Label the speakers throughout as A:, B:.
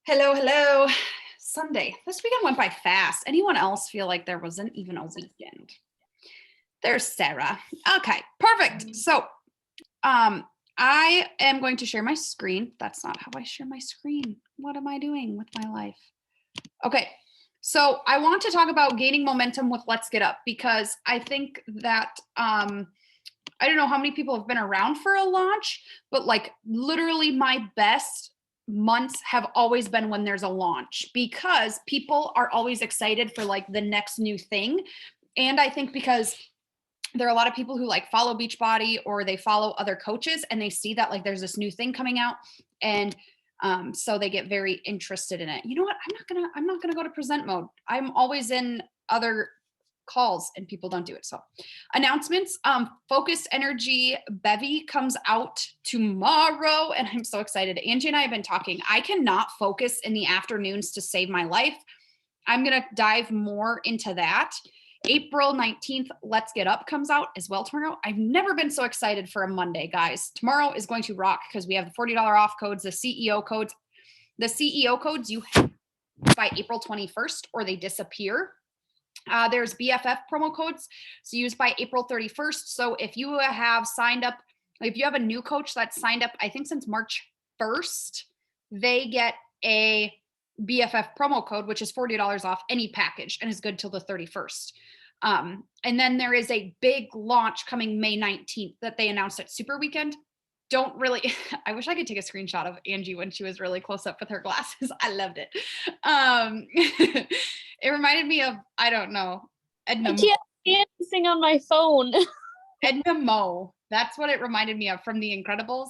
A: Hello, hello. Sunday. This weekend went by fast. Anyone else feel like there wasn't even a weekend? There's Sarah. Okay, perfect. So, I am going to share my screen. That's not how I share my screen. What am I doing with my life? Okay. So, I want to talk about gaining momentum with Let's Get Up because I think that I don't know how many people have been around for a launch, but like literally my best months have always been when there's a launch because people are always excited for like the next new thing. And I think because there are a lot of people who like follow Beachbody or they follow other coaches and they see that like there's this new thing coming out and so they get very interested in it. You know what? I'm not gonna go to present mode. I'm always in other calls and people don't do it. So announcements, Focused Energy Bevy comes out tomorrow and I'm so excited. Angie and I have been talking. I cannot focus in the afternoons to save my life. I'm going to dive more into that. April 19th, Let's Get Up comes out as well tomorrow. I've never been so excited for a Monday, guys. Tomorrow is going to rock because we have the $40 off codes, the CEO codes. The CEO codes you have by April 21st or they disappear. There's BFF promo codes, so used by April 31st. So if you have signed up, if you have a new coach that's signed up, I think since March 1st, they get a BFF promo code, which is $40 off any package and is good till the 31st. And then there is a big launch coming May 19th that they announced at Super Weekend. Don't really, I wish I could take a screenshot of Angie when she was really close up with her glasses. I loved it. It reminded me of, I don't know, Edna
B: I can't see anything on my phone.
A: Edna Mo. That's what it reminded me of from The Incredibles.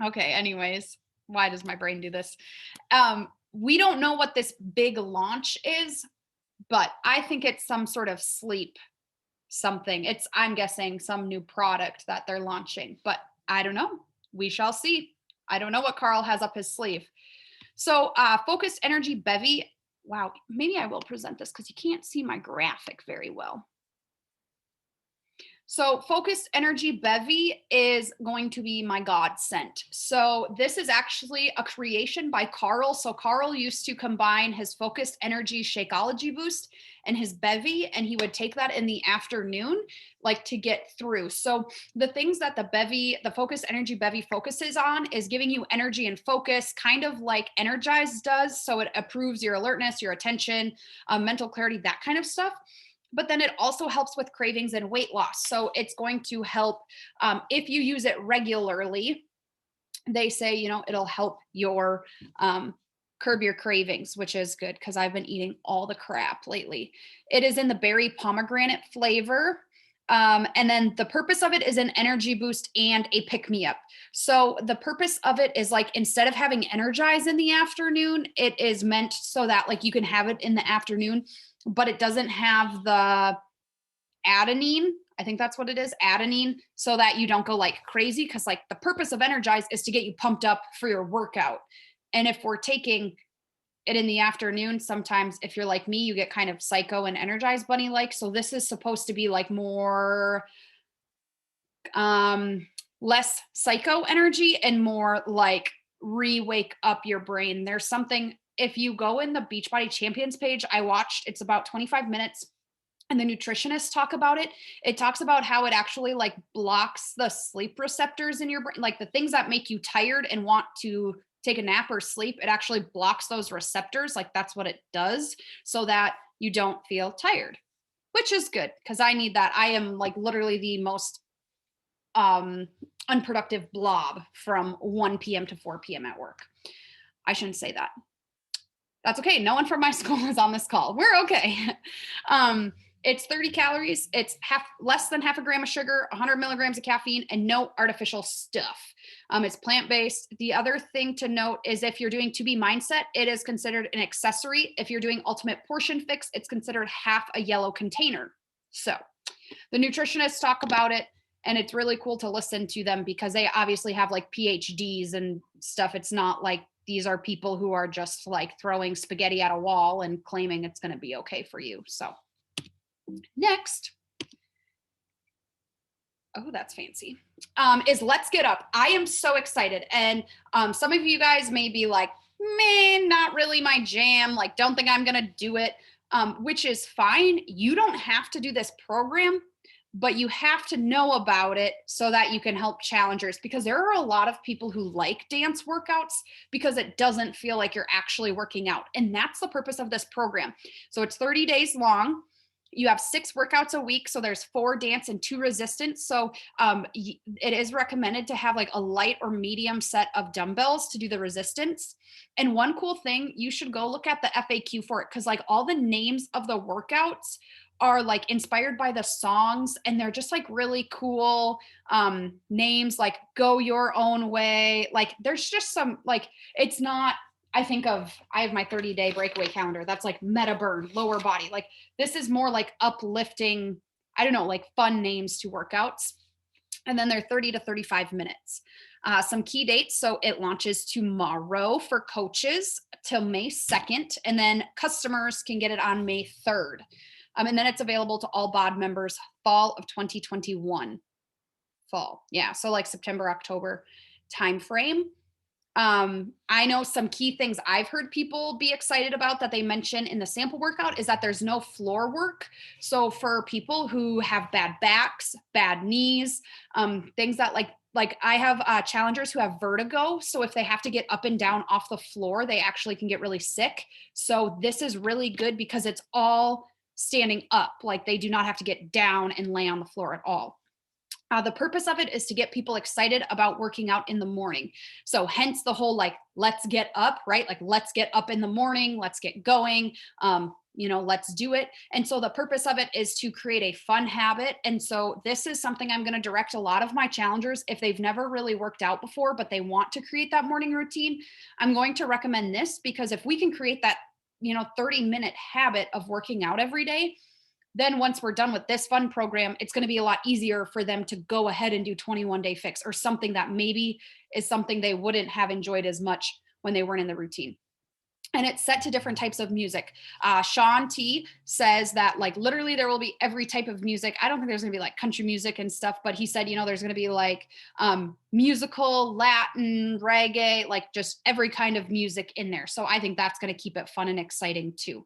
A: Okay, anyways, why does my brain do this? We don't know what this big launch is, but I think it's some sort of sleep something. It's, I'm guessing, some new product that they're launching, but I don't know. We shall see. I don't know what Carl has up his sleeve. So Focused Energy Bevy. Wow, maybe I will present this because you can't see my graphic very well. So Focused Energy Bevy is going to be my godsend. So this is actually a creation by Carl. So Carl used to combine his Focused Energy Shakeology boost and his Bevy, and he would take that in the afternoon, like to get through. So the things that the Focused Energy Bevy focuses on is giving you energy and focus, kind of like Energize does. So it improves your alertness, your attention, mental clarity, that kind of stuff. But then it also helps with cravings and weight loss. So it's going to help if you use it regularly. They say, you know, it'll help your curb your cravings, which is good because I've been eating all the crap lately. It is in the berry pomegranate flavor. And then the purpose of it is an energy boost and a pick me up. So the purpose of it is like instead of having Energize in the afternoon, it is meant so that like you can have it in the afternoon, but it doesn't have the adenine. I think that's what it is, adenine, so that you don't go like crazy. Cause like the purpose of Energize is to get you pumped up for your workout. And if we're taking it in the afternoon, sometimes if you're like me, you get kind of psycho and Energize bunny like. So this is supposed to be like more less psycho energy and more like re-wake up your brain. There's something, if you go in the Beachbody Champions page, I watched, it's about 25 minutes and the nutritionists talk about it. It talks about how it actually like blocks the sleep receptors in your brain, like the things that make you tired and want to take a nap or sleep. It actually blocks those receptors. Like that's what it does so that you don't feel tired, which is good because I need that. I am like literally the most unproductive blob from 1 p.m. to 4 p.m. at work. I shouldn't say that. That's okay. No one from my school is on this call. We're okay. It's 30 calories. It's less than half a gram of sugar, 100 milligrams of caffeine, and no artificial stuff. It's plant-based. The other thing to note is if you're doing 2B mindset, it is considered an accessory. If you're doing ultimate portion fix, it's considered half a yellow container. So the nutritionists talk about it, and it's really cool to listen to them because they obviously have like PhDs and stuff. It's not like these are people who are just like throwing spaghetti at a wall and claiming it's going to be okay for you. So next, oh, that's fancy, is Let's Get Up. I am so excited. And some of you guys may be like, man, not really my jam. Like, don't think I'm going to do it, which is fine. You don't have to do this program, but you have to know about it so that you can help challengers, because there are a lot of people who like dance workouts because it doesn't feel like you're actually working out. And that's the purpose of this program. So it's 30 days long. You have 6 workouts a week. So there's 4 dance and 2 resistance. So it is recommended to have like a light or medium set of dumbbells to do the resistance. And one cool thing, you should go look at the FAQ for it, because like all the names of the workouts are like inspired by the songs, and they're just like really cool names, like Go Your Own Way. Like there's just some, like, it's not, I have my 30-day breakaway calendar. That's like meta burn, lower body. Like this is more like uplifting, I don't know, like fun names to workouts. And then they're 30 to 35 minutes. Some key dates. So it launches tomorrow for coaches till May 2nd. And then customers can get it on May 3rd. And then it's available to all BOD members fall of 2021. Fall. Yeah. So like September, October timeframe. I know some key things I've heard people be excited about that they mention in the sample workout is that there's no floor work. So for people who have bad backs, bad knees, things that like I have challengers who have vertigo. So if they have to get up and down off the floor, they actually can get really sick. So this is really good because it's all standing up. Like they do not have to get down and lay on the floor at all. The purpose of it is to get people excited about working out in the morning. So hence the whole like, let's get up, right? Like, let's get up in the morning, let's get going, let's do it. And so the purpose of it is to create a fun habit. And so this is something I'm going to direct a lot of my challengers, if they've never really worked out before, but they want to create that morning routine, I'm going to recommend this, because if we can create that 30-minute habit of working out every day, then once we're done with this fun program, it's going to be a lot easier for them to go ahead and do 21-day fix or something that maybe is something they wouldn't have enjoyed as much when they weren't in the routine. And it's set to different types of music. Sean T says that like literally there will be every type of music. I don't think there's going to be like country music and stuff, but he said, there's going to be like musical, Latin, reggae, like just every kind of music in there. So I think that's going to keep it fun and exciting too.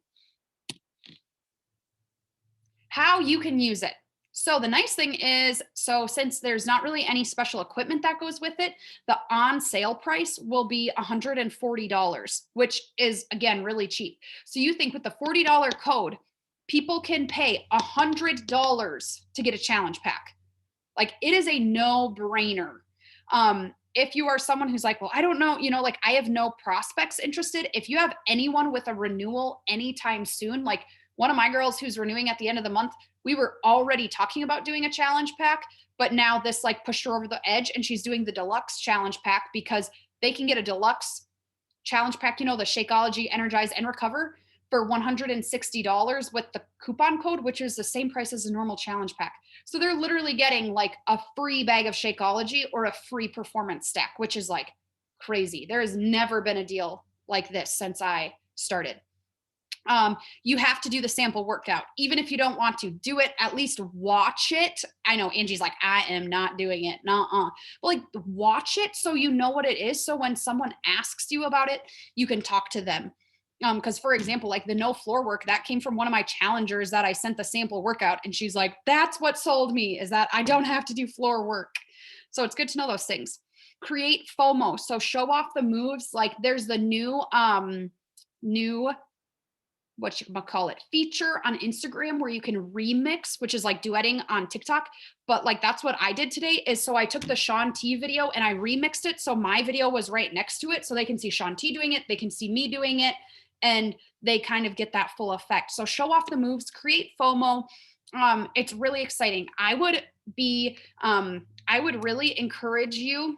A: How you can use it. So the nice thing is, since there's not really any special equipment that goes with it, the on sale price will be $140, which is again, really cheap. So you think with the $40 code, people can pay $100 to get a challenge pack. Like it is a no brainer. If you are someone who's like, well, I don't know, like I have no prospects interested. If you have anyone with a renewal anytime soon, like one of my girls who's renewing at the end of the month, we were already talking about doing a challenge pack, but now this like pushed her over the edge and she's doing the deluxe challenge pack because they can get a deluxe challenge pack, the Shakeology, Energize, and Recover for $160 with the coupon code, which is the same price as a normal challenge pack. So they're literally getting like a free bag of Shakeology or a free performance stack, which is like crazy. There has never been a deal like this since I started. You have to do the sample workout. Even if you don't want to do it, at least watch it. I know Angie's like, I am not doing it. Nuh-uh. But like watch it so you know what it is. So when someone asks you about it, you can talk to them. Because for example, like the no floor work, that came from one of my challengers that I sent the sample workout. And she's like, that's what sold me, is that I don't have to do floor work. So it's good to know those things. Create FOMO. So show off the moves. Like there's the new what you call it, feature on Instagram where you can remix, which is like duetting on TikTok. But like, that's what I did today is, so I took the Sean T video and I remixed it. So my video was right next to it. So they can see Sean T doing it. They can see me doing it. And they kind of get that full effect. So show off the moves, create FOMO. It's really exciting. I would really encourage you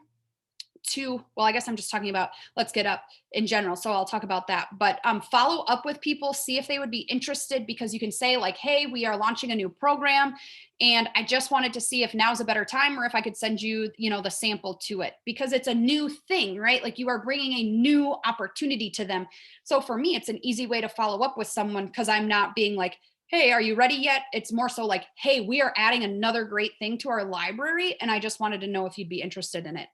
A: to, well, I guess I'm just talking about let's get up in general. So I'll talk about that, but follow up with people, see if they would be interested, because you can say like, hey, we are launching a new program and I just wanted to see if now's a better time or if I could send you, the sample to it, because it's a new thing, right? Like you are bringing a new opportunity to them. So for me, it's an easy way to follow up with someone because I'm not being like, hey, are you ready yet? It's more so like, hey, we are adding another great thing to our library and I just wanted to know if you'd be interested in it.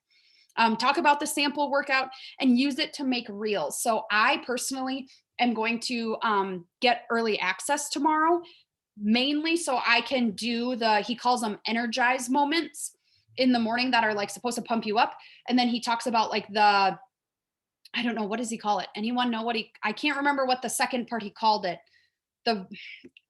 A: Talk about the sample workout and use it to make reels. So I personally am going to get early access tomorrow, mainly so I can do he calls them energize moments in the morning that are like supposed to pump you up. And then he talks about like I don't know, what does he call it? Anyone know I can't remember what the second part he called it. The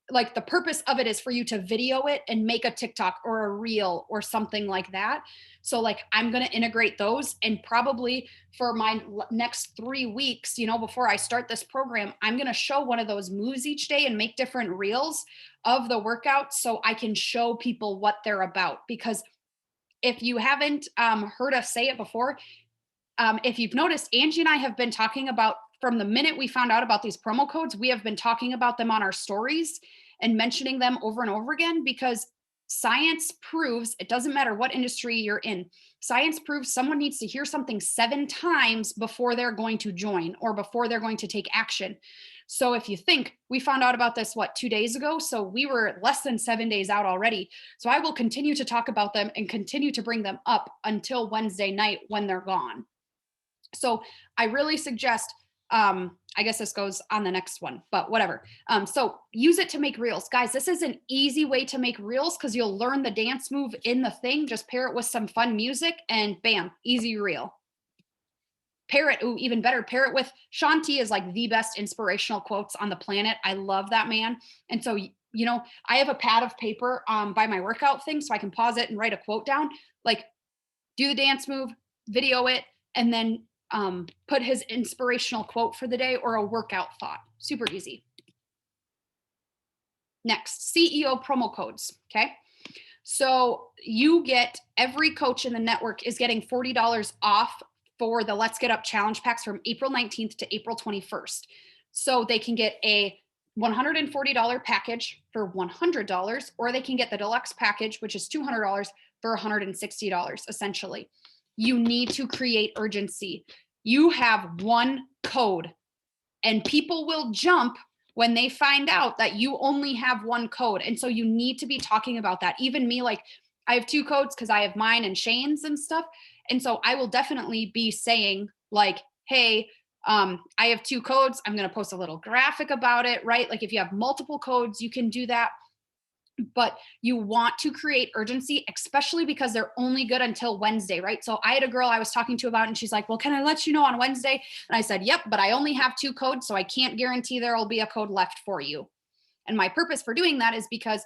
A: like the purpose of it is for you to video it and make a TikTok or a reel or something like that. So like I'm going to integrate those, and probably for my next 3 weeks, before I start this program, I'm going to show one of those moves each day and make different reels of the workout so I can show people what they're about. Because if you haven't heard us say it before, if you've noticed, Angie and I have been talking about, from the minute we found out about these promo codes, we have been talking about them on our stories and mentioning them over and over again, because science proves, it doesn't matter what industry you're in, science proves someone needs to hear something 7 times before they're going to join or before they're going to take action. So if you think, we found out about this, 2 days ago? So we were less than 7 days out already. So I will continue to talk about them and continue to bring them up until Wednesday night when they're gone. So I really suggest, I guess this goes on the next one, but whatever. So use it to make reels. Guys, this is an easy way to make reels because you'll learn the dance move in the thing. Just pair it with some fun music and bam, easy reel. Pair it, even better, pair it with Sean T is like the best inspirational quotes on the planet. I love that man. And so, I have a pad of paper by my workout thing so I can pause it and write a quote down, like do the dance move, video it, and then put his inspirational quote for the day or a workout thought. Super easy. Next, CEO promo codes. Okay. So every coach in the network is getting $40 off for the Let's Get Up challenge packs from April 19th to April 21st. So they can get a $140 package for $100, or they can get the deluxe package, which is $200 for $160, essentially. You need to create urgency. You have one code, and people will jump when they find out that you only have one code. And so you need to be talking about that. Even me, like I have 2 codes because I have mine and Shane's and stuff. And so I will definitely be saying like, hey, I have 2 codes. I'm going to post a little graphic about it, right? Like if you have multiple codes, you can do that. But you want to create urgency, especially because they're only good until Wednesday, right? So I had a girl I was talking to about, and she's like, well, can I let you know on Wednesday? And I said, yep, but I only have 2 codes, so I can't guarantee there will be a code left for you. And my purpose for doing that is because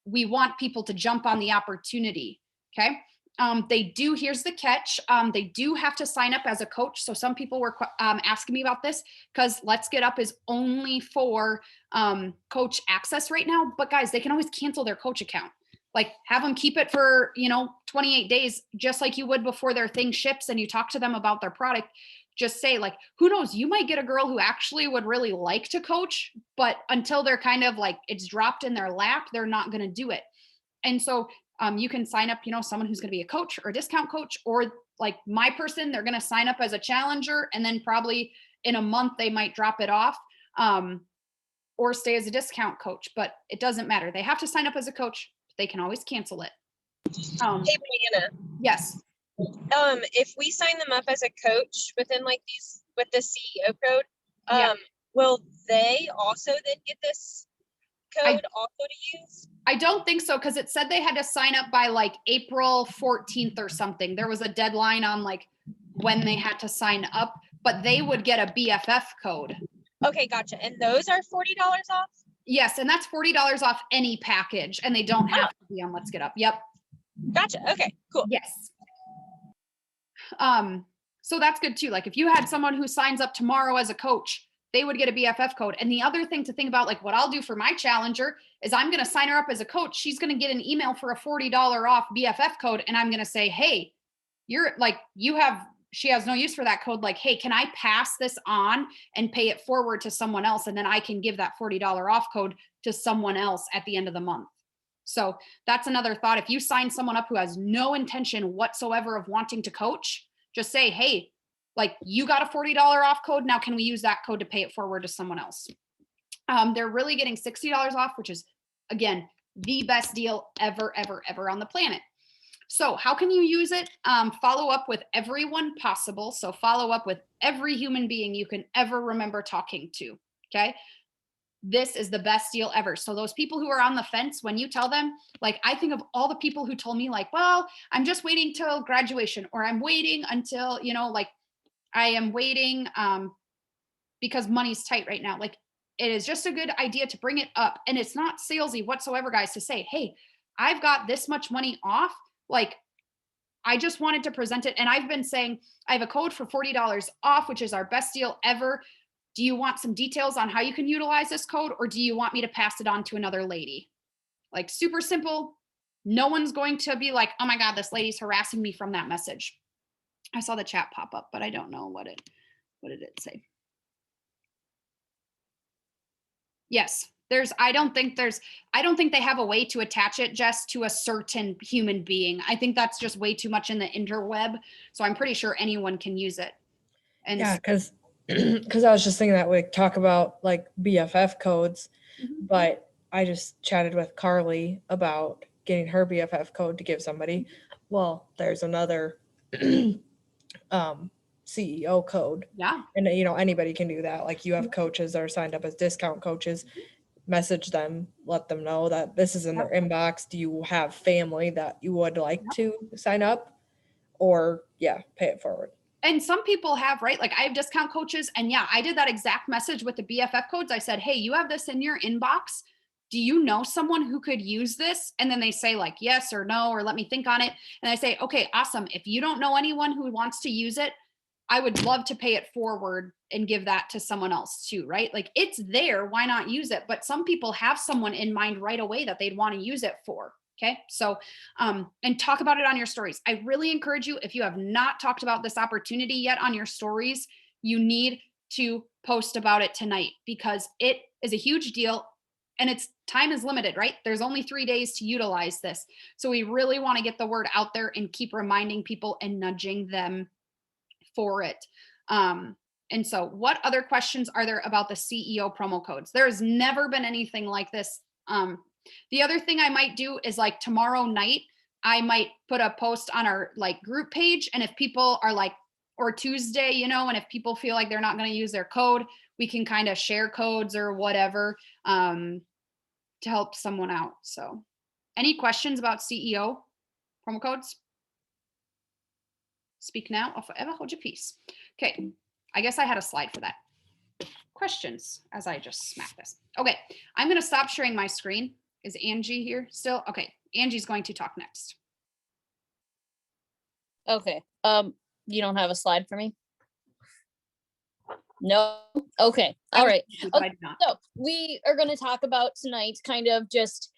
A: we want people to jump on the opportunity. Okay. Here's the catch. They do have to sign up as a coach. So some people were asking me about this because Let's Get Up is only for coach access right now. But guys, they can always cancel their coach account. Like have them keep it for, 28 days, just like you would before their thing ships and you talk to them about their product. Just say like, who knows, you might get a girl who actually would really like to coach, but until they're kind of like it's dropped in their lap, they're not going to do it. And so you can sign up, someone who's going to be a coach or a discount coach, or like my person, they're going to sign up as a challenger. And then probably in a month, they might drop it off or stay as a discount coach, but it doesn't matter. They have to sign up as a coach. They can always cancel it.
C: Hey, Brianna.
A: Yes.
C: If we sign them up as a coach within like these with the CEO code,
A: Yeah.
C: will they also then get this code also to use?
A: I don't think so, because it said they had to sign up by like April 14th or something. There was a deadline on like when they had to sign up, but they would get a BFF code.
C: Okay, gotcha. And those are $40 off?
A: Yes, and that's $40 off any package, and they don't have to be on Let's Get Up. Yep.
C: Gotcha. Okay, cool.
A: Yes. So that's good too. Like if you had someone who signs up tomorrow as a coach, they would get a BFF code. And the other thing to think about, like what I'll do for my challenger is I'm going to sign her up as a coach. She's going to get an email for a $40 off BFF code. And I'm going to say, hey, she has no use for that code. Like, hey, can I pass this on and pay it forward to someone else? And then I can give that $40 off code to someone else at the end of the month. So that's another thought. If you sign someone up who has no intention whatsoever of wanting to coach, just say, hey, like you got a $40 off code. Now, can we use that code to pay it forward to someone else? They're really getting $60 off, which is, again, the best deal ever, ever, ever on the planet. So how can you use it? Follow up with everyone possible. So follow up with every human being you can ever remember talking to. Okay. This is the best deal ever. So those people who are on the fence, when you tell them, like, I think of all the people who told me like, well, I'm just waiting till graduation, or I'm waiting until, like I am waiting because money's tight right now. Like, it is just a good idea to bring it up. And it's not salesy whatsoever, guys, to say, hey, I've got this much money off. Like, I just wanted to present it. And I've been saying, I have a code for $40 off, which is our best deal ever. Do you want some details on how you can utilize this code, or do you want me to pass it on to another lady? Like, super simple. No one's going to be like, oh my God, this lady's harassing me from that message. I saw the chat pop up, but I don't know what did it say? Yes, I don't think they have a way to attach it just to a certain human being. I think that's just way too much in the interweb. So I'm pretty sure anyone can use it. And
D: yeah, because I was just thinking that we talk about like BFF codes, but I just chatted with Carly about getting her BFF code to give somebody. Well, there's another CEO code.
A: Yeah.
D: And anybody can do that. Like, you have coaches that are signed up as discount coaches, message them, let them know that this is in their inbox. Do you have family that you would like to sign up? Or pay it forward.
A: And some people have, right? Like, I have discount coaches, and I did that exact message with the BFF codes. I said, hey, you have this in your inbox. Do you know someone who could use this? And then they say like, yes or no, or let me think on it. And I say, okay, awesome. If you don't know anyone who wants to use it, I would love to pay it forward and give that to someone else too, right? Like, it's there, why not use it? But some people have someone in mind right away that they'd want to use it for. Okay. So, and talk about it on your stories. I really encourage you, if you have not talked about this opportunity yet on your stories, you need to post about it tonight, because it is a huge deal and time is limited, right? There's only 3 days to utilize this. So we really want to get the word out there and keep reminding people and nudging them for it. And so what other questions are there about the CEO promo codes? There's never been anything like this. The other thing I might do is, like, tomorrow night, I might put a post on our like group page. And if people are like, or Tuesday, and if people feel like they're not going to use their code, we can kind of share codes or whatever to help someone out. So any questions about CEO promo codes? Speak now or forever hold your peace. Okay, I guess I had a slide for that. Questions as I just smack this. Okay, I'm going to stop sharing my screen. Is Angie here still? Okay, Angie's going to talk next.
B: Okay. You don't have a slide for me? No. Okay. All right. Okay, so we are going to talk about tonight kind of just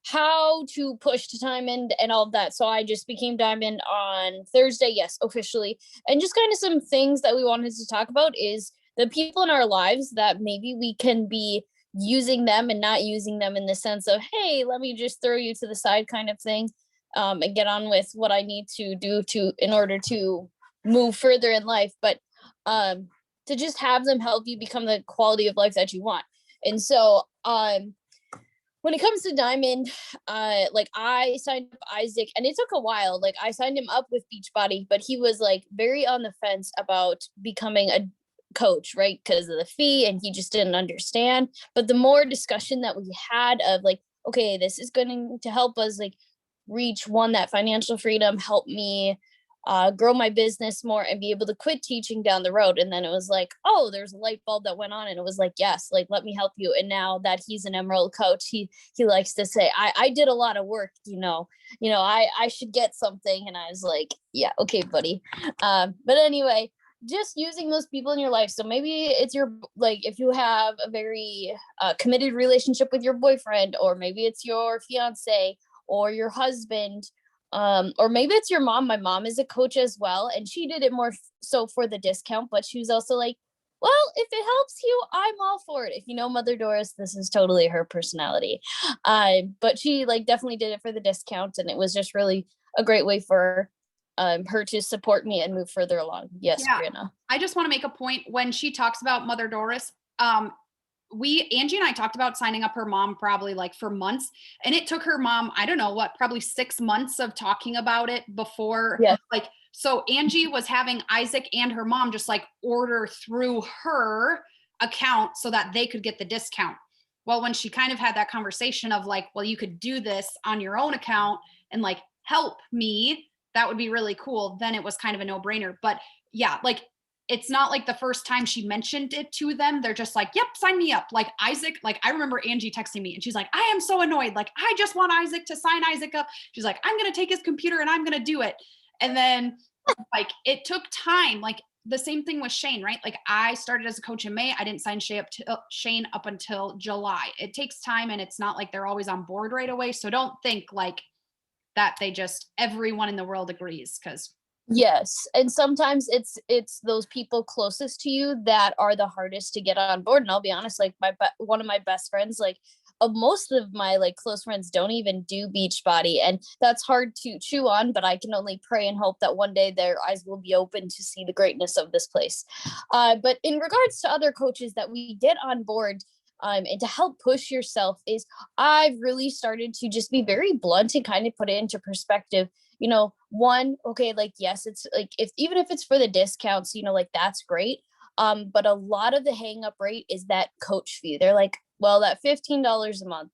B: how to push to Diamond and all of that. So I just became Diamond on Thursday. Yes, officially. And just kind of some things that we wanted to talk about is the people in our lives that maybe we can be using them and not using them in the sense of, hey, let me just throw you to the side kind of thing, and get on with what I need to do in order to move further in life. But to just have them help you become the quality of life that you want. And so when it comes to Diamond, like, I signed up Isaac, and it took a while. Like, I signed him up with Beachbody, but he was like very on the fence about becoming a coach, right? Because of the fee, and he just didn't understand. But the more discussion that we had of like, okay, this is going to help us like reach that financial freedom, help me grow my business more and be able to quit teaching down the road. And then it was like, oh, there's a light bulb that went on, and it was like, yes, like, let me help you. And now that he's an Emerald coach, he likes to say, I did a lot of work, I should get something. And I was like, yeah, okay, buddy. But anyway, just using those people in your life. So maybe it's if you have a very committed relationship with your boyfriend, or maybe it's your fiance or your husband, or maybe it's your mom. My mom is a coach as well, and she did it more so for the discount, but she was also like, well, if it helps you, I'm all for it. If you know Mother Doris, this is totally her personality. But she definitely did it for the discount, and it was just really a great way for her to support me and move further along. Yes, yeah. Brianna.
A: I just want to make a point when she talks about Mother Doris. Angie and I talked about signing up her mom probably like for months, and it took her mom, I don't know what, probably 6 months of talking about it before.
B: Yeah.
A: Like, so Angie was having Isaac and her mom just like order through her account so that they could get the discount. Well, when she kind of had that conversation of like, well, you could do this on your own account and like help me, that would be really cool. Then it was kind of a no-brainer. But yeah, like, it's not like the first time she mentioned it to them, they're just like, yep, sign me up. Like Isaac, like I remember Angie texting me and she's like, I am so annoyed. Like, I just want Isaac to sign Isaac up. She's like, I'm going to take his computer and I'm going to do it. And then like, it took time. Like the same thing with Shane, right? Like I started as a coach in May. I didn't sign Shane up until July. It takes time, and it's not like they're always on board right away. So don't think like that they just, everyone in the world agrees, because
B: Yes, and sometimes it's those people closest to you that are the hardest to get on board. And I'll be honest, like one of my best friends, like most of my like close friends don't even do Beachbody, and that's hard to chew on. But I can only pray and hope that one day their eyes will be open to see the greatness of this place. But in regards to other coaches that we get on board. And to help push yourself is I've really started to just be very blunt and kind of put it into perspective. You know, one, okay, like, yes, it's like, even if it's for the discounts, you know, like that's great. But a lot of the hang up rate is that coach fee. They're like, well, that $15 a month.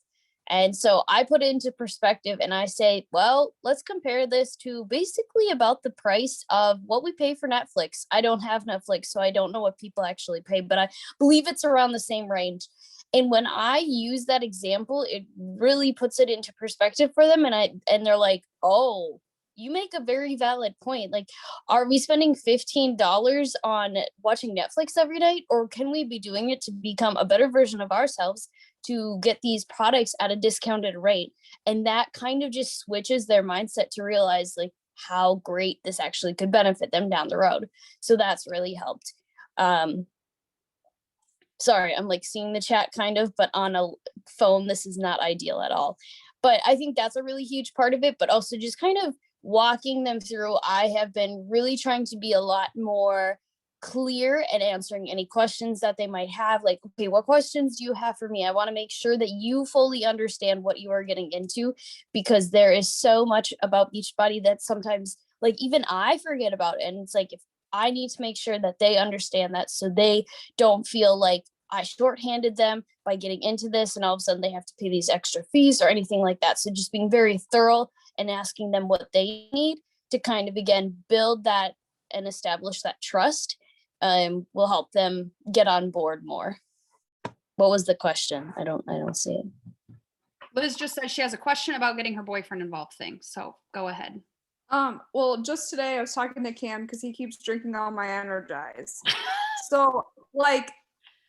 B: And so I put it into perspective and I say, well, let's compare this to basically about the price of what we pay for Netflix. I don't have Netflix, so I don't know what people actually pay, but I believe it's around the same range. And when I use that example, it really puts it into perspective for them. And they're like, oh, you make a very valid point. Like, are we spending $15 on watching Netflix every night? Or can we be doing it to become a better version of ourselves to get these products at a discounted rate? And that kind of just switches their mindset to realize like how great this actually could benefit them down the road. So that's really helped. Sorry, I'm like seeing the chat kind of, but on a phone, this is not ideal at all. But I think that's a really huge part of it, but also just kind of walking them through. I have been really trying to be a lot more clear and answering any questions that they might have. Like, okay, what questions do you have for me? I want to make sure that you fully understand what you are getting into, because there is so much about Beachbody that sometimes like even I forget about it. And it's like, if I need to make sure that they understand that, so they don't feel like I shorthanded them by getting into this and all of a sudden they have to pay these extra fees or anything like that. So just being very thorough and asking them what they need to kind of, again, build that and establish that trust will help them get on board more. What was the question? I don't see it.
A: Liz just said she has a question about getting her boyfriend involved thing. So go ahead.
E: Well, just today I was talking to Cam because he keeps drinking all my Energize. So, like,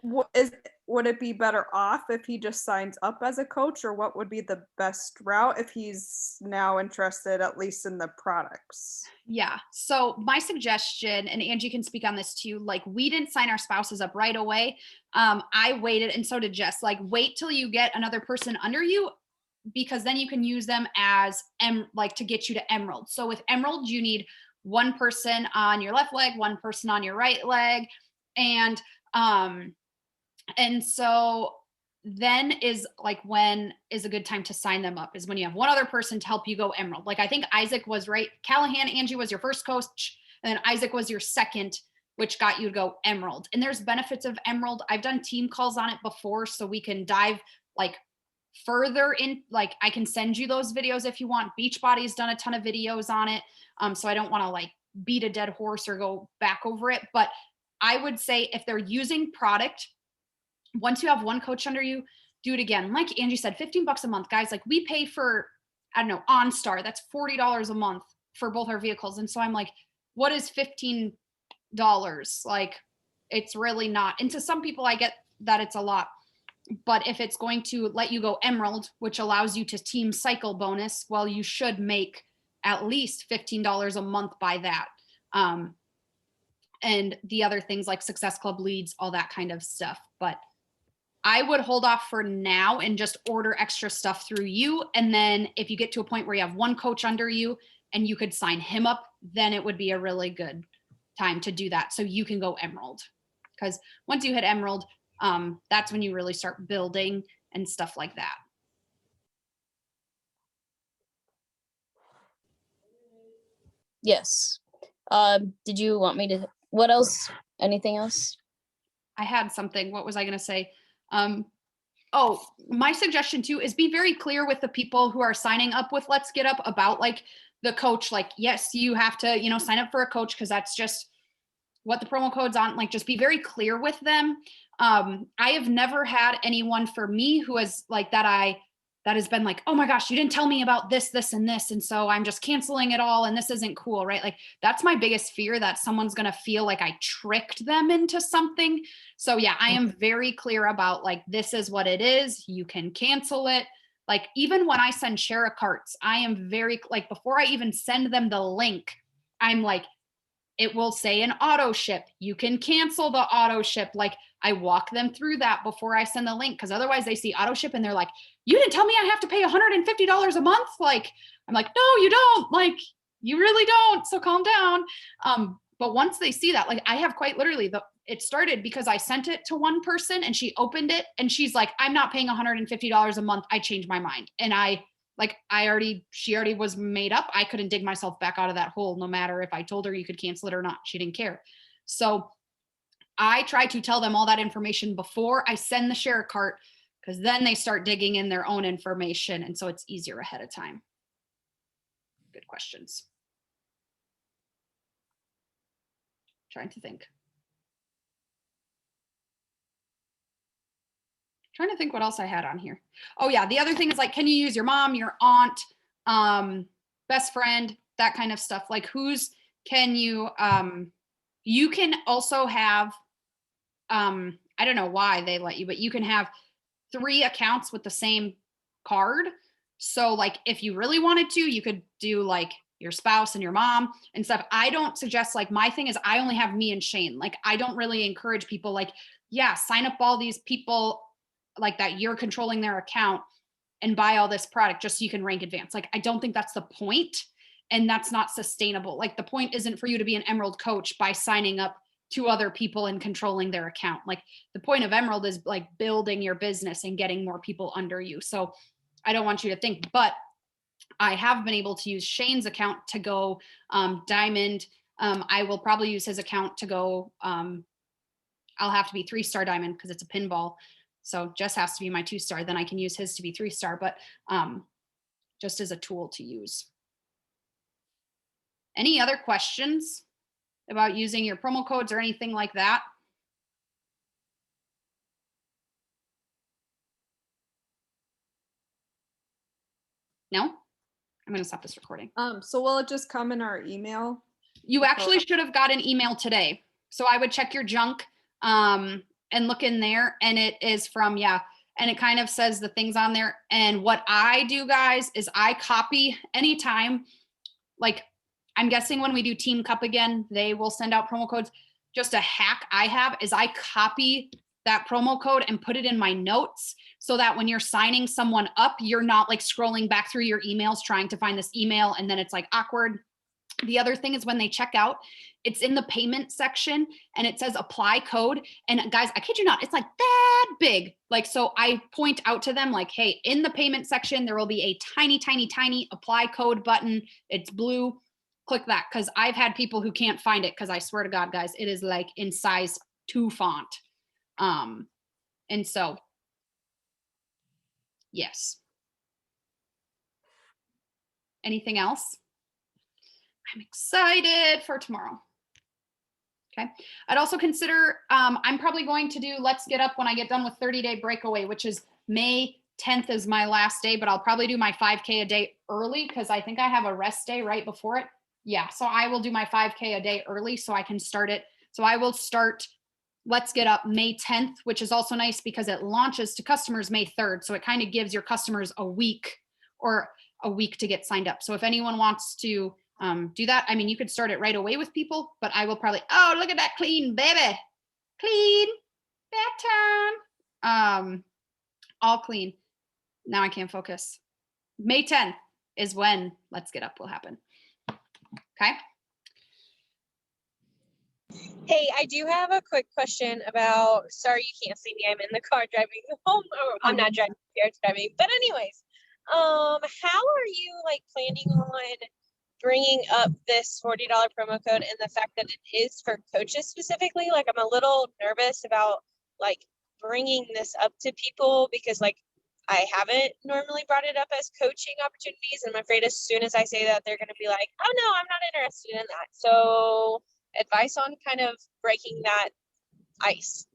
E: would it be better off if he just signs up as a coach, or what would be the best route if he's now interested at least in the products?
A: Yeah. So my suggestion, and Angie can speak on this too, like we didn't sign our spouses up right away. I waited, and so did Jess. Like, wait till you get another person under you, because then you can use them as like to get you to Emerald. So with Emerald, you need one person on your left leg, one person on your right leg. And so then is like, when is a good time to sign them up is when you have one other person to help you go Emerald. Like I think Isaac was right. Callahan, Angie was your first coach, and then Isaac was your second, which got you to go Emerald. And there's benefits of Emerald. I've done team calls on it before, so we can dive like further in. Like I can send you those videos if you want. Beachbody's done a ton of videos on it. So I don't want to like beat a dead horse or go back over it. But I would say if they're using product, once you have one coach under you, do it again. Like Angie said, $15 a month, guys. Like we pay for, I don't know, OnStar, that's $40 a month for both our vehicles. And so I'm like, what is $15? Like, it's really not. And to some people, I get that it's a lot. But if it's going to let you go Emerald, which allows you to team cycle bonus, well, you should make at least $15 a month by that. And the other things like Success Club leads, all that kind of stuff. But I would hold off for now and just order extra stuff through you. And then if you get to a point where you have one coach under you and you could sign him up, then it would be a really good time to do that. So you can go Emerald. Because once you hit Emerald, that's when you really start building and stuff like that.
B: Yes. Did you want me to, what else? Anything else?
A: I had something. What was I going to say? Oh, my suggestion too is be very clear with the people who are signing up with Let's Get Up about like the coach. Like, yes, you have to, you know, sign up for a coach because that's just what the promo code's on. Like, just be very clear with them. I have never had anyone for me who has like that has been like, oh my gosh, you didn't tell me about this, this, and this. And so I'm just canceling it all. And this isn't cool, right? Like that's my biggest fear, that someone's going to feel like I tricked them into something. So yeah, I am very clear about like, this is what it is. You can cancel it. Like even when I send share a carts, I am very like, before I even send them the link, I'm like, it will say an auto ship. You can cancel the auto ship. Like I walk them through that before I send the link. Cause otherwise they see auto ship and they're like, you didn't tell me I have to pay $150 a month. Like, I'm like, no, you don't. Like, you really don't. So calm down. But once they see that, like I have quite literally it started because I sent it to one person and she opened it and she's like, I'm not paying $150 a month. I changed my mind. And she already was made up. I couldn't dig myself back out of that hole, no matter if I told her you could cancel it or not. She didn't care. So I try to tell them all that information before I send the share cart, because then they start digging in their own information. And so it's easier ahead of time. Good questions. Trying to think. Trying to think what else I had on here. Oh yeah, the other thing is like, can you use your mom, your aunt, best friend, that kind of stuff? Like can you, you can also have, I don't know why they let you, but you can have 3 accounts with the same card. So like, if you really wanted to, you could do like your spouse and your mom and stuff. I don't suggest, like my thing is I only have me and Shane. Like, I don't really encourage people like, yeah, sign up all these people like that you're controlling their account and buy all this product just so you can rank advance. Like, I don't think that's the point, and that's not sustainable. Like the point isn't for you to be an Emerald coach by signing up to other people and controlling their account. Like the point of Emerald is like building your business and getting more people under you. So I don't want you to think, but I have been able to use Shane's account to go diamond. I will probably use his account to go, I'll have to be 3-star diamond because it's a pinball. So Jess has to be my 2-star. Then I can use his to be 3-star, but just as a tool to use. Any other questions about using your promo codes or anything like that? No? I'm going to stop this recording.
E: So will it just come in our email?
A: You actually should have got an email today. So I would check your junk and look in there, and it is from, and it kind of says the things on there. And what I do, guys, is I copy anytime, like I'm guessing when we do Team Cup again, they will send out promo codes. Just a hack I have is I copy that promo code and put it in my notes so that when you're signing someone up, you're not like scrolling back through your emails trying to find this email and then it's like awkward. The other thing is when they check out, it's in the payment section and it says apply code. And guys, I kid you not, it's like that big. Like, so I point out to them like, hey, in the payment section, there will be a tiny, tiny, tiny apply code button. It's blue. Click that. Cause I've had people who can't find it. Cause I swear to God, guys, it is like in size 2 font. And so, yes. Anything else? I'm excited for tomorrow. Okay. I'd also consider, I'm probably going to do Let's Get Up when I get done with 30-day breakaway, which is May 10th is my last day, but I'll probably do my 5K a day early because I think I have a rest day right before it. Yeah. So I will do my 5K a day early so I can start it. So I will start Let's Get Up May 10th, which is also nice because it launches to customers May 3rd. So it kind of gives your customers a week to get signed up. So if anyone wants to do that, I mean, you could start it right away with people, but I will probably, oh, look at that clean baby. Clean. Back time. All clean. Now I can't focus. May 10th is when Let's Get Up will happen. Okay.
C: Hey, I do have a quick question about, sorry you can't see me, I'm in the car driving home, or I'm not driving, Jared's driving, but anyways, how are you like planning on bringing up this $40 promo code and the fact that it is for coaches specifically? Like, I'm a little nervous about like bringing this up to people because like I haven't normally brought it up as coaching opportunities, and I'm afraid as soon as I say that, they're going to be like, oh no, I'm not interested in that. So advice on kind of breaking that ice.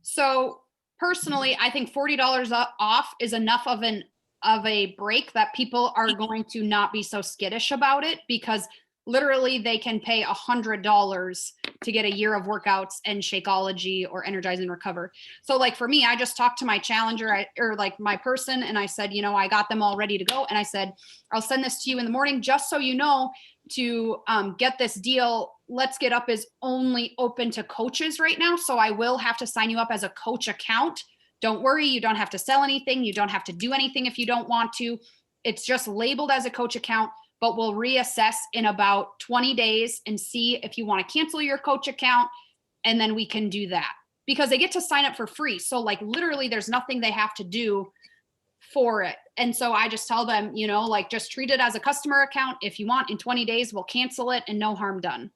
A: So personally, I think $40 off is enough of a break that people are going to not be so skittish about it, because literally they can pay $100 to get a year of workouts and Shakeology or Energize and Recover. So like for me, I just talked to my challenger or like my person, and I said, I got them all ready to go. And I said, I'll send this to you in the morning, just so you know, to get this deal. Let's Get Up is only open to coaches right now. So I will have to sign you up as a coach account. Don't worry, you don't have to sell anything. You don't have to do anything if you don't want to. It's just labeled as a coach account, but we'll reassess in about 20 days and see if you want to cancel your coach account. And then we can do that, because they get to sign up for free. So like literally there's nothing they have to do for it. And so I just tell them, like just treat it as a customer account. If you want, in 20 days, we'll cancel it and no harm done.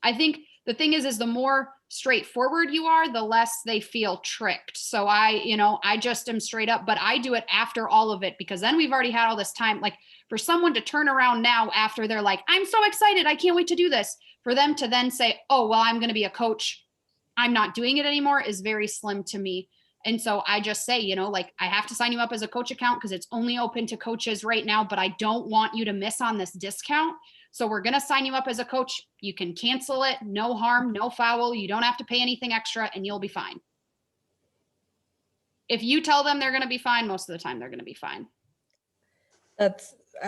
A: I think the thing is the more straightforward you are, the less they feel tricked. So I just am straight up, but I do it after all of it, because then we've already had all this time. Like for someone to turn around now after they're like, I'm so excited, I can't wait to do this, for them to then say, oh, well, I'm going to be a coach, I'm not doing it anymore, is very slim to me. And so I just say, like I have to sign you up as a coach account because it's only open to coaches right now, but I don't want you to miss on this discount. So we're going to sign you up as a coach. You can cancel it. No harm, no foul. You don't have to pay anything extra and you'll be fine. If you tell them they're going to be fine, most of the time they're going to be fine.
D: I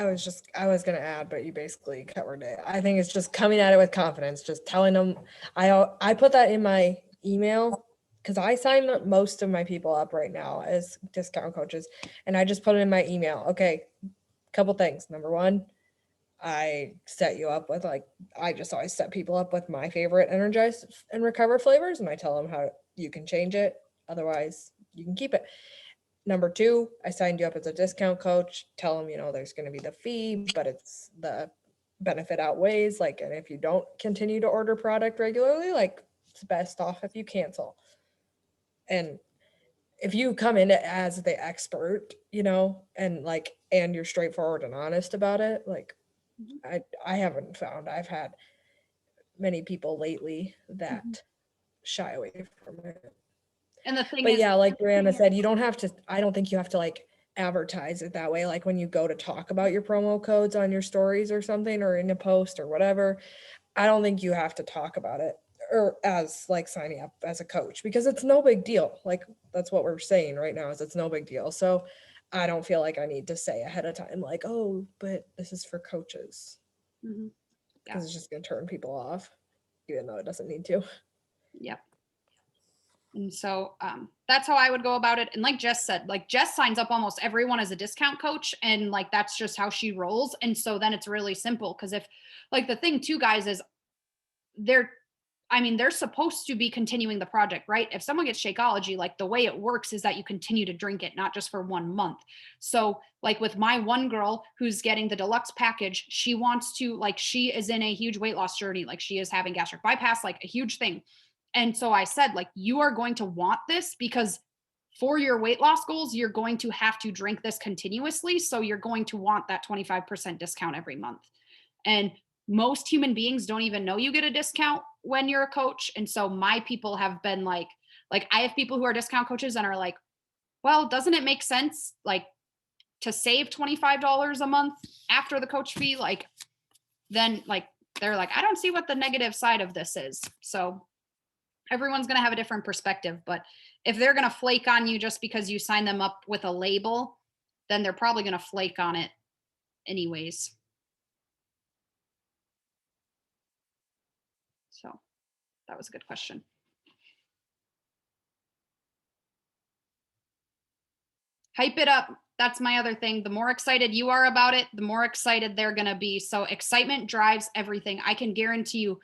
D: was going to add, but you basically covered it. I think it's just coming at it with confidence, just telling them. I put that in my email because I sign most of my people up right now as discount coaches, and I just put it in my email. Okay, couple things. Number one, I set you up with I just always set people up with my favorite Energize and Recover flavors, and I tell them how you can change it. Otherwise, you can keep it. Number two, I signed you up as a discount coach. Tell them, there's going to be the fee, but it's the benefit outweighs. And if you don't continue to order product regularly, it's best off if you cancel. And if you come in as the expert, and you're straightforward and honest about it, I haven't found I've had many people lately that shy away from it.
A: And the thing
D: but
A: is,
D: yeah, like Brianna said, you don't have to, I don't think you have to advertise it that way. Like when you go to talk about your promo codes on your stories or something, or in a post or whatever, I don't think you have to talk about it or as signing up as a coach, because it's no big deal. That's what we're saying right now, is it's no big deal. So I don't feel like I need to say ahead of time, oh, but this is for coaches.
A: Mm-hmm.
D: Because it's just going to turn people off, even though it doesn't need to.
A: Yep. And so that's how I would go about it. And like Jess said, Jess signs up almost everyone as a discount coach, and that's just how she rolls. And so then it's really simple, because if the thing too, guys, is they're supposed to be continuing the project, right? If someone gets Shakeology, the way it works is that you continue to drink it, not just for 1 month. So with my one girl who's getting the deluxe package, she wants to, she is in a huge weight loss journey. She is having gastric bypass, a huge thing. And so I said, you are going to want this, because for your weight loss goals, you're going to have to drink this continuously. So you're going to want that 25% discount every month. And most human beings don't even know you get a discount when you're a coach. And so my people have been I have people who are discount coaches and are well, doesn't it make sense to save $25 a month after the coach fee? Then they're I don't see what the negative side of this is. So everyone's going to have a different perspective, but if they're going to flake on you just because you sign them up with a label, then they're probably going to flake on it anyways. So that was a good question. Hype it up. That's my other thing. The more excited you are about it, the more excited they're going to be. So excitement drives everything. I can guarantee you,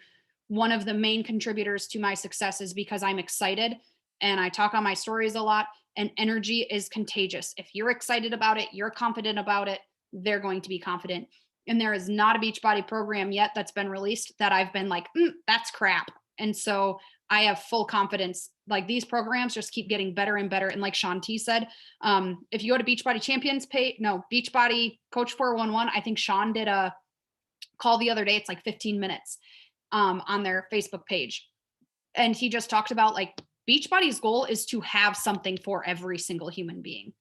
A: one of the main contributors to my success is because I'm excited and I talk on my stories a lot, and energy is contagious. If you're excited about it, you're confident about it, they're going to be confident. And there is not a Beachbody program yet that's been released that I've been like, that's crap. And so I have full confidence. Like these programs just keep getting better and better. And like Shaun T said, if you go to Beachbody Champions Beachbody Coach 411, I think Shaun did a call the other day. It's like 15 minutes on their Facebook page. And he just talked about like Beachbody's goal is to have something for every single human being.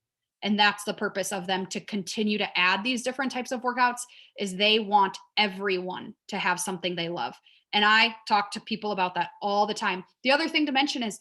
A: And that's the purpose of them to continue to add these different types of workouts, is they want everyone to have something they love. And I talk to people about that all the time. The other thing to mention is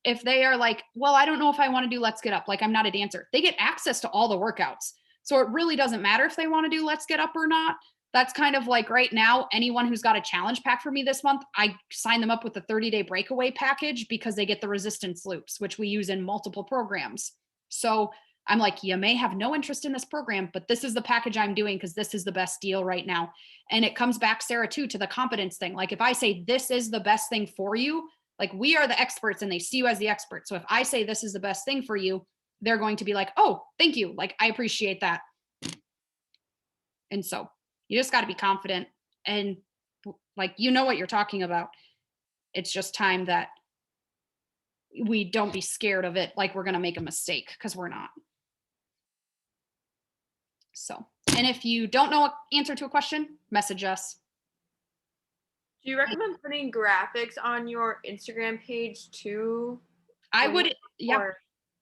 A: if they are like, well, I don't know if I want to do Let's Get Up, like I'm not a dancer, they get access to all the workouts. So it really doesn't matter if they want to do Let's Get Up or not. That's kind of like right now, anyone who's got a challenge pack for me this month, I sign them up with the 30-day breakaway package because they get the resistance loops, which we use in multiple programs. So I'm like, you may have no interest in this program, but this is the package I'm doing because this is the best deal right now. And it comes back, Sarah, too, to the confidence thing. Like if I say this is the best thing for you, like we are the experts and they see you as the expert. So if I say this is the best thing for you, they're going to be like, oh, thank you. Like, I appreciate that. And so you just got to be confident and like, you know what you're talking about. It's just time that we don't be scared of it. Like we're going to make a mistake, because we're not. So, and if you don't know an answer to a question, message us.
F: Do you recommend putting graphics on your Instagram page too?
A: I would, yeah.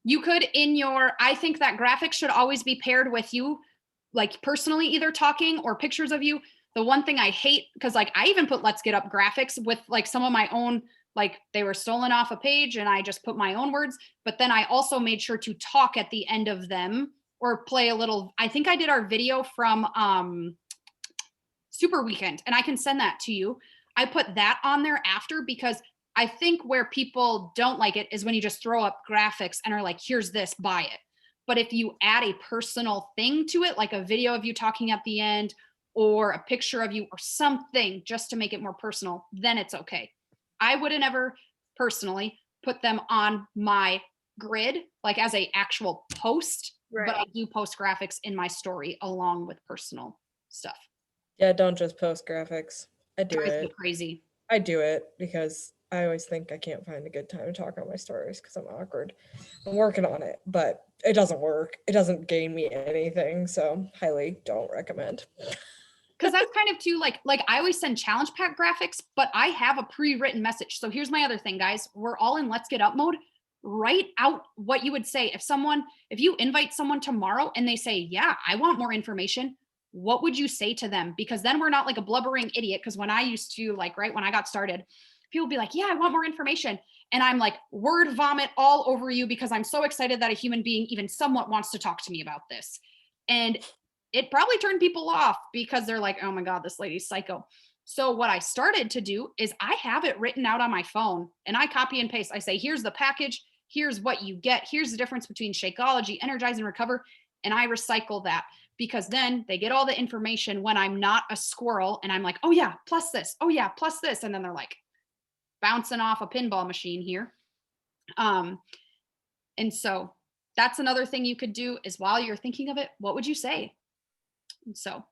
A: You could I think that graphics should always be paired with you, like personally, either talking or pictures of you. The one thing I hate, because like I even put Let's Get Up graphics with like some of my own, like they were stolen off a page and I just put my own words, but then I also made sure to talk at the end of them or play a little. I think I did our video from Super Weekend, and I can send that to you. I put that on there after, because I think where people don't like it is when you just throw up graphics and are like, here's this, buy it. But if you add a personal thing to it, like a video of you talking at the end or a picture of you or something just to make it more personal, then it's okay. I wouldn't ever personally put them on my grid, like as a actual post, right. But I do post graphics in my story along with personal stuff.
D: Yeah, don't just post graphics. I do it.
A: Crazy.
D: I do it because I always think I can't find a good time to talk on my stories because I'm awkward. I'm working on it, but it doesn't work. It doesn't gain me anything. So highly don't recommend.
A: Because that's kind of too like I always send challenge pack graphics, but I have a pre-written message. So here's my other thing, guys. We're all in Let's Get Up mode. Write out what you would say if you invite someone tomorrow and they say, yeah, I want more information. What would you say to them? Because then we're not like a blubbering idiot. Because when I used to when I got started, people would be like, yeah, I want more information. And I'm like, word vomit all over you because I'm so excited that a human being even somewhat wants to talk to me about this. And it probably turned people off because they're like, oh my God, this lady's psycho. So what I started to do is I have it written out on my phone and I copy and paste. I say, here's the package. Here's what you get. Here's the difference between Shakeology, Energize, and Recover. And I recycle that because then they get all the information when I'm not a squirrel and I'm like, oh yeah, plus this. Oh yeah, plus this. And then they're like bouncing off a pinball machine here. And so that's another thing you could do is while you're thinking of it, what would you say? And so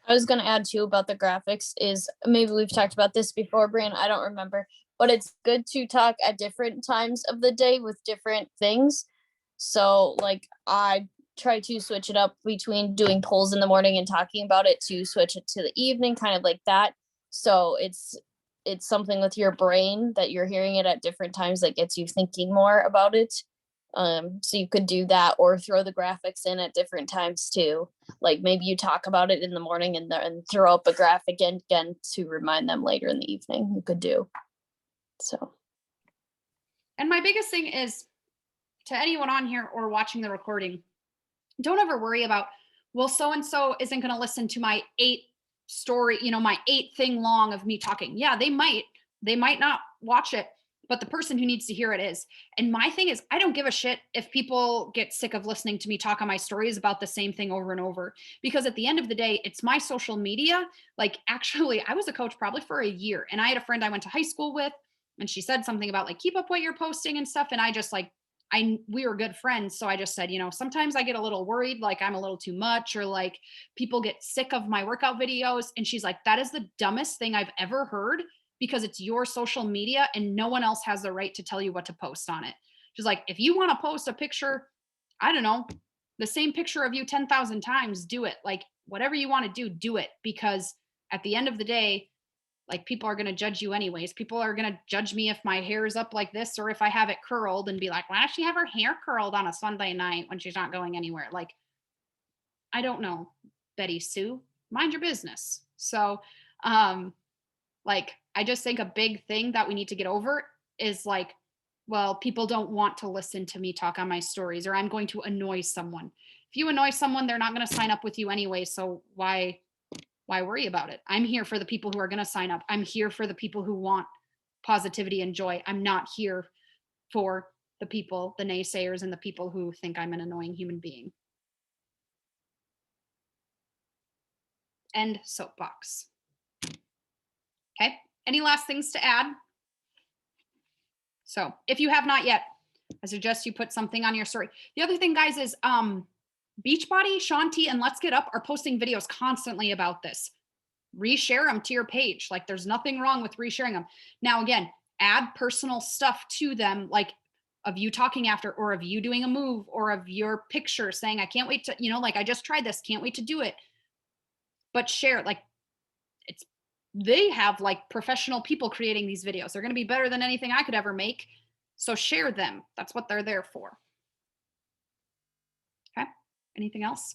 B: I was going to add too about the graphics is maybe we've talked about this before, Brian, I don't remember, but it's good to talk at different times of the day with different things. So like I try to switch it up between doing polls in the morning and talking about it to switch it to the evening, kind of like that. So it's something with your brain that you're hearing it at different times that gets you thinking more about it. So you could do that or throw the graphics in at different times too. Like maybe you talk about it in the morning and throw up a graphic again to remind them later in the evening. You could do. So.
A: And my biggest thing is to anyone on here or watching the recording, don't ever worry about, well, so-and-so isn't going to listen to my 8 story, my 8 thing long of me talking. Yeah, they might not watch it. but the person who needs to hear it is. And my thing is, I don't give a shit if people get sick of listening to me talk on my stories about the same thing over and over, because at the end of the day, it's my social media. Like, actually, I was a coach probably for a year, and I had a friend I went to high school with, and she said something about like, keep up what you're posting and stuff. And I just like, we were good friends. So I just said, sometimes I get a little worried, like I'm a little too much, or like people get sick of my workout videos. And she's like, that is the dumbest thing I've ever heard, because it's your social media and no one else has the right to tell you what to post on it. She's like, if you want to post a picture, I don't know, the same picture of you 10,000 times, do it. Like, whatever you want to do it. Because at the end of the day, like, people are going to judge you anyways. People are going to judge me if my hair is up like this, or if I have it curled, and be like, why does she have her hair curled on a Sunday night when she's not going anywhere? Like, I don't know, Betty Sue, mind your business. So, like, I just think a big thing that we need to get over is like, well, people don't want to listen to me talk on my stories, or I'm going to annoy someone. If you annoy someone, they're not going to sign up with you anyway. So why worry about it? I'm here for the people who are going to sign up. I'm here for the people who want positivity and joy. I'm not here for the people, the naysayers, and the people who think I'm an annoying human being. End soapbox. Okay. Any last things to add? So if you have not yet, I suggest you put something on your story. The other thing, guys, is Beachbody, Shanti, and Let's Get Up are posting videos constantly about this. Reshare them to your page. Like, there's nothing wrong with resharing them. Now, again, add personal stuff to them, like of you talking after, or of you doing a move, or of your picture saying, I can't wait to, like, I just tried this, can't wait to do it. But share, like, they have like professional people creating these videos. They're going to be better than anything I could ever make. So share them. That's what they're there for. Okay. Anything else?